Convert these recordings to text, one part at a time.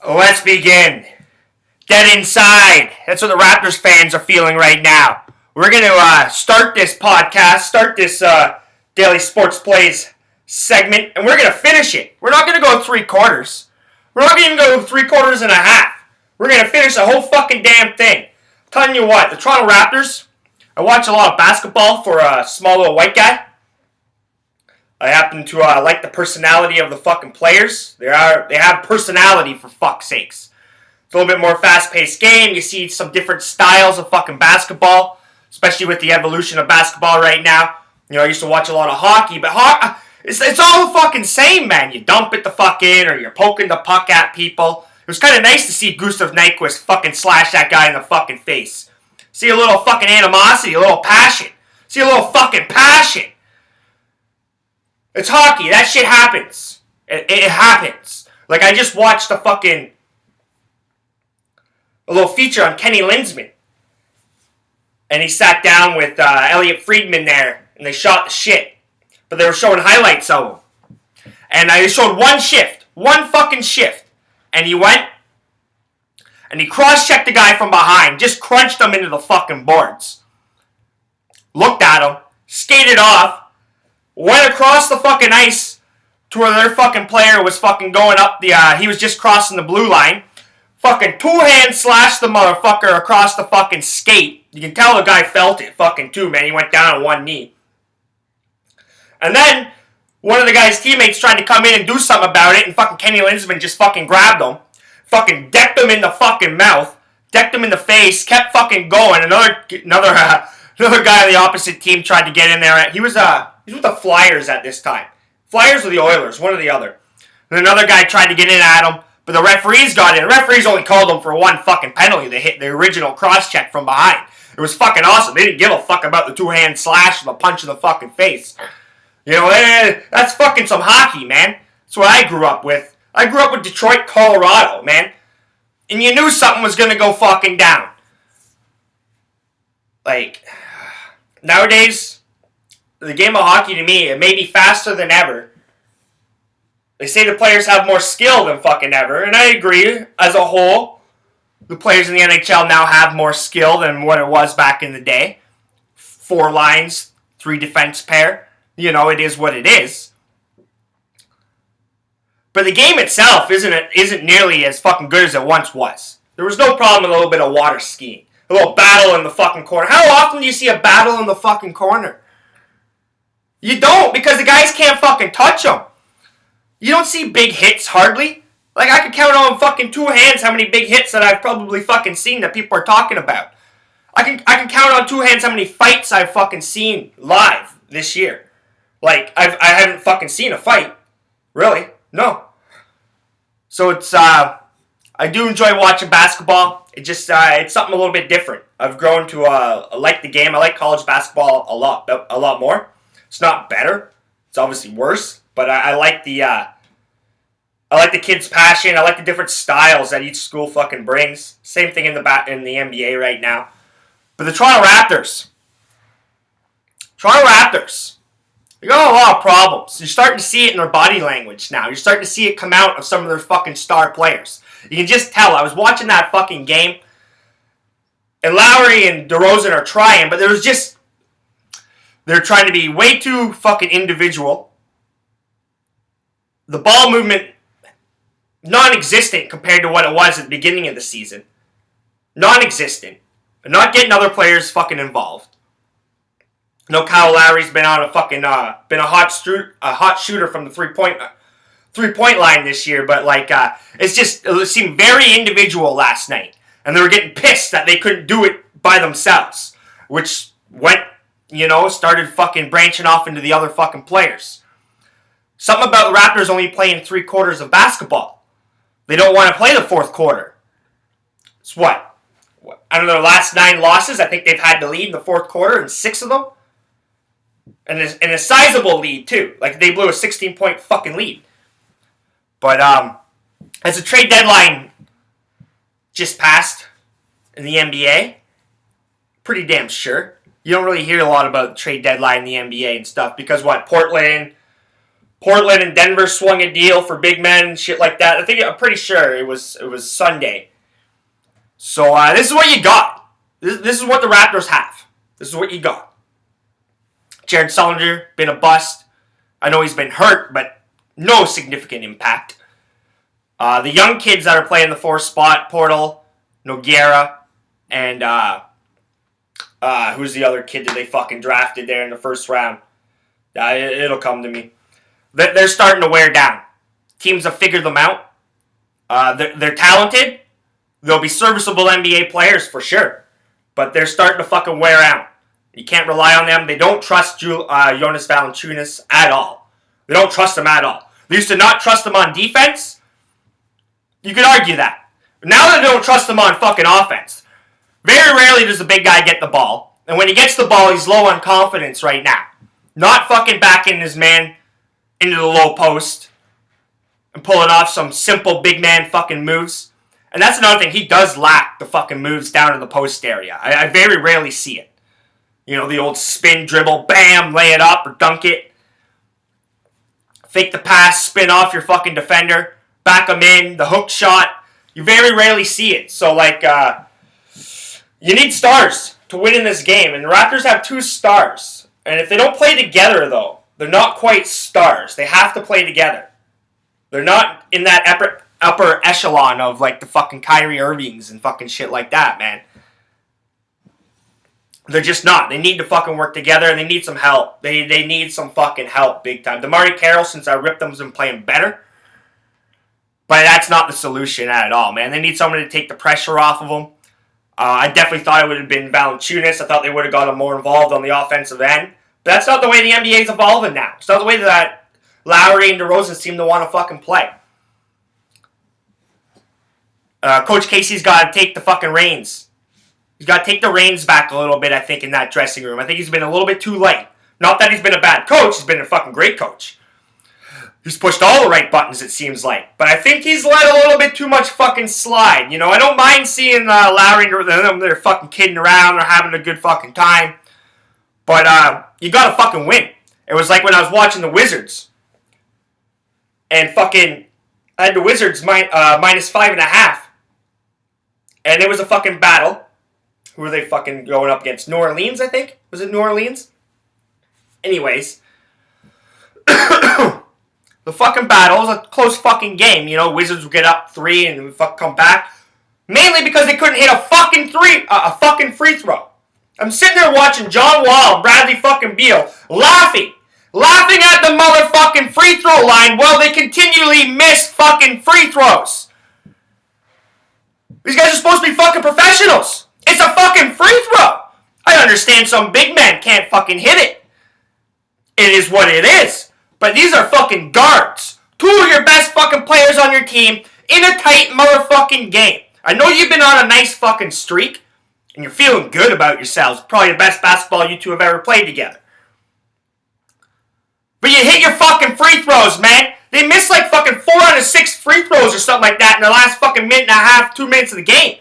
Let's begin. Dead inside. That's what the Raptors fans are feeling right now. We're going to start this podcast, start this Daily Sports Plays segment, and we're going to finish it. We're not going to go 3 quarters. We're not going to go 3 quarters and a half. We're going to finish the whole fucking damn thing. I'm telling you what, the Toronto Raptors, I watch a lot of basketball for a small little white guy. I happen to like the personality of the fucking players. They have personality, for fuck's sakes. It's a little bit more fast-paced game. You see some different styles of fucking basketball, especially with the evolution of basketball right now. You know, I used to watch a lot of hockey, but it's all the fucking same, man. You dump it the fuck in, or you're poking the puck at people. It was kind of nice to see Gustav Nyquist fucking slash that guy in the fucking face. See a little fucking animosity, a little passion. See a little fucking passion. It's hockey. That shit happens. It happens. Like, I just watched a little feature on Kenny Linsman. And he sat down with Elliot Friedman there, and they shot the shit. But they were showing highlights of him. And they showed one fucking shift. And he went, and he cross-checked the guy from behind, just crunched him into the fucking boards. Looked at him, skated off, went across the fucking ice to where their fucking player was fucking going up he was just crossing the blue line. Fucking 2-hand slashed the motherfucker across the fucking skate. You can tell the guy felt it fucking too, man. He went down on one knee. And then one of the guy's teammates tried to come in and do something about it, and fucking Kenny Linsman just fucking grabbed him. Fucking decked him in the fucking mouth. Decked him in the face. Kept fucking going. Another guy on the opposite team tried to get in there. He was with the Flyers at this time. Flyers or the Oilers, one or the other. And another guy tried to get in at him, but the referees got in. The referees only called him for one fucking penalty. They hit the original cross-check from behind. It was fucking awesome. They didn't give a fuck about the 2-hand slash and the punch in the fucking face. You know, that's fucking some hockey, man. That's what I grew up with. I grew up with Detroit, Colorado, man. And you knew something was gonna go fucking down. Like, nowadays, the game of hockey to me, it may be faster than ever. They say the players have more skill than fucking ever, and I agree. As a whole, the players in the NHL now have more skill than what it was back in the day. 4 lines, 3 defense pair. You know, it is what it is. But the game itself isn't nearly as fucking good as it once was. There was no problem with a little bit of water skiing. A little battle in the fucking corner. How often do you see a battle in the fucking corner? You don't, because the guys can't fucking touch them. You don't see big hits, hardly. Like, I could count on fucking 2 hands how many big hits that I've probably fucking seen that people are talking about. I can count on 2 hands how many fights I've fucking seen live this year. Like, I haven't fucking seen a fight. Really? No. So it's, I do enjoy watching basketball. It just, it's something a little bit different. I've grown to, like the game. I like college basketball a lot more. It's not better. It's obviously worse. But I like the kids' passion. I like the different styles that each school fucking brings. Same thing in the NBA right now. But the Toronto Raptors, they got a lot of problems. You're starting to see it in their body language now. You're starting to see it come out of some of their fucking star players. You can just tell. I was watching that fucking game, and Lowry and DeRozan are trying, but they're trying to be way too fucking individual. The ball movement, non-existent compared to what it was at the beginning of the season. Non-existent. They're not getting other players fucking involved. No, Kyle Lowry's been on a fucking been a hot shooter from the three-point line this year, but like it seemed very individual last night, and they were getting pissed that they couldn't do it by themselves, which started fucking branching off into the other fucking players. Something about the Raptors only playing 3 quarters of basketball. They don't want to play the 4th quarter. It's what? Out of their last 9 losses, I think they've had the lead in the 4th quarter in 6 of them. And a sizable lead, too. Like, they blew a 16-point fucking lead. But, as the trade deadline just passed in the NBA, pretty damn sure. You don't really hear a lot about the trade deadline in the NBA and stuff. Because, Portland, Portland and Denver swung a deal for big men and shit like that. I'm pretty sure it was Sunday. So this is what you got. This is what the Raptors have. This is what you got. Jared Sullinger, been a bust. I know he's been hurt, but no significant impact. The young kids that are playing the 4th spot, Portal, Nogueira, and who's the other kid that they fucking drafted there in the 1st round? It'll come to me. They're starting to wear down. Teams have figured them out. They're talented. They'll be serviceable NBA players for sure. But they're starting to fucking wear out. You can't rely on them. They don't trust Jonas Valanciunas at all. They don't trust him at all. They used to not trust him on defense. You could argue that. But now they don't trust him on fucking offense. Very rarely does the big guy get the ball. And when he gets the ball, he's low on confidence right now. Not fucking backing his man into the low post and pulling off some simple big man fucking moves. And that's another thing. He does lack the fucking moves down in the post area. I very rarely see it. You know, the old spin, dribble, bam, lay it up or dunk it. Fake the pass, spin off your fucking defender, back him in, the hook shot. You very rarely see it. So, you need stars to win in this game. And the Raptors have 2 stars. And if they don't play together, though, they're not quite stars. They have to play together. They're not in that upper echelon of, the fucking Kyrie Irvings and fucking shit like that, man. They're just not. They need to fucking work together, and they need some help. They need some fucking help big time. DeMarre Carroll, since I ripped them, has been playing better. But that's not the solution at all, man. They need someone to take the pressure off of them. I definitely thought it would have been Valanciunas. I thought they would have got him more involved on the offensive end. But that's not the way the NBA is evolving now. It's not the way that Lowry and DeRozan seem to want to fucking play. Coach Casey's got to take the fucking reins. He's got to take the reins back a little bit, I think, in that dressing room. I think he's been a little bit too light. Not that he's been a bad coach. He's been a fucking great coach. He's pushed all the right buttons, it seems like. But I think he's let a little bit too much fucking slide. You know, I don't mind seeing Lowry and they're fucking kidding around. They're having a good fucking time. But you got to fucking win. It was like when I was watching the Wizards. And fucking, I had the Wizards minus 5.5. And it was a fucking battle. Who were they fucking going up against? New Orleans, I think? Was it New Orleans? Anyways. The fucking battle was a close fucking game. You know, Wizards would get up 3 and fuck come back. Mainly because they couldn't hit a fucking free throw. I'm sitting there watching John Wall and Bradley fucking Beal laughing at the motherfucking free throw line while they continually miss fucking free throws. These guys are supposed to be fucking professionals. It's a fucking free throw. I understand some big men can't fucking hit it. It is what it is. But these are fucking guards. 2 of your best fucking players on your team in a tight motherfucking game. I know you've been on a nice fucking streak, and you're feeling good about yourselves. Probably the best basketball you two have ever played together. But you hit your fucking free throws, man. They missed like fucking 4 out of 6 free throws or something like that in the last fucking minute and a half, 2 minutes of the game.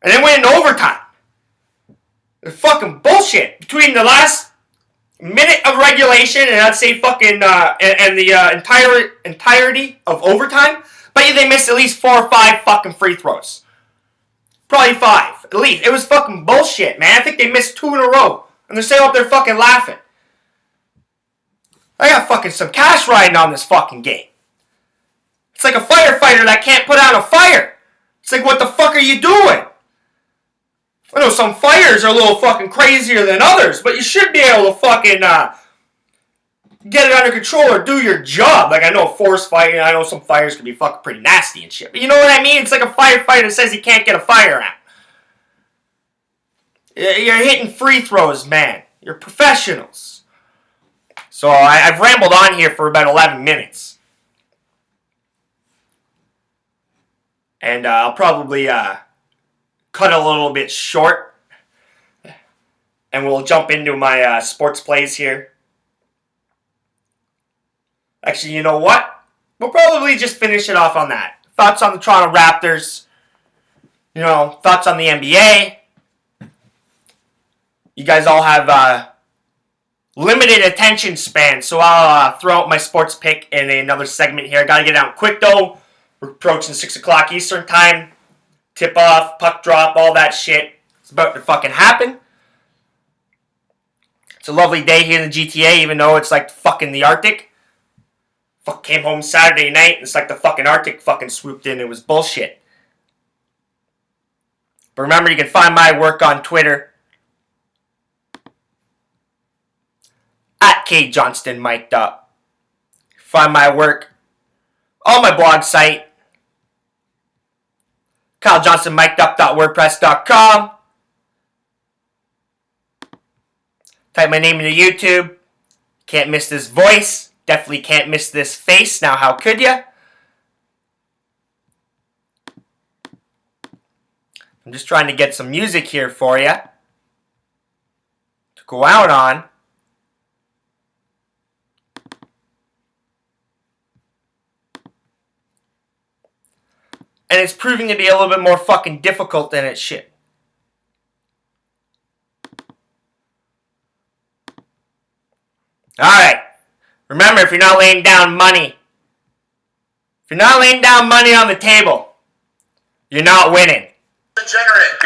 And then went into overtime. It's fucking bullshit. Between the last minute of regulation and I'd say fucking and the entirety of overtime, but they missed at least 4 or 5 fucking free throws. Probably 5 at least. It was fucking bullshit, man. I think they missed 2 in a row, and they're sitting up there fucking laughing. I got fucking some cash riding on this fucking game. It's like a firefighter that can't put out a fire. It's like, what the fuck are you doing? I know some fires are a little fucking crazier than others, but you should be able to fucking get it under control or do your job. Like, I know forest fire, I know some fires can be fucking pretty nasty and shit, but you know what I mean? It's like a firefighter that says he can't get a fire out. You're hitting free throws, man. You're professionals. So I've rambled on here for about 11 minutes. And I'll probably cut a little bit short, and we'll jump into my sports plays here. Actually, you know what? We'll probably just finish it off on that. Thoughts on the Toronto Raptors. You know, thoughts on the NBA. You guys all have limited attention span, so I'll throw out my sports pick in another segment here. Gotta get out quick though. We're approaching 6 o'clock Eastern time. Tip off, puck drop, all that shit. It's about to fucking happen. It's a lovely day here in the GTA, even though it's like fucking the Arctic. Fuck, came home Saturday night, and it's like the fucking Arctic fucking swooped in. It was bullshit. But remember, you can find my work on Twitter at K Johnston mic'd up. Find my work on my blog site, KyleJohnstonMic'dUp.wordpress.com. Type my name into YouTube. Can't miss this voice. Definitely can't miss this face. Now, how could ya? I'm just trying to get some music here for you to go out on. And it's proving to be a little bit more fucking difficult than it should. Alright. Remember, if you're not laying down money on the table, you're not winning. Degenerate.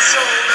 So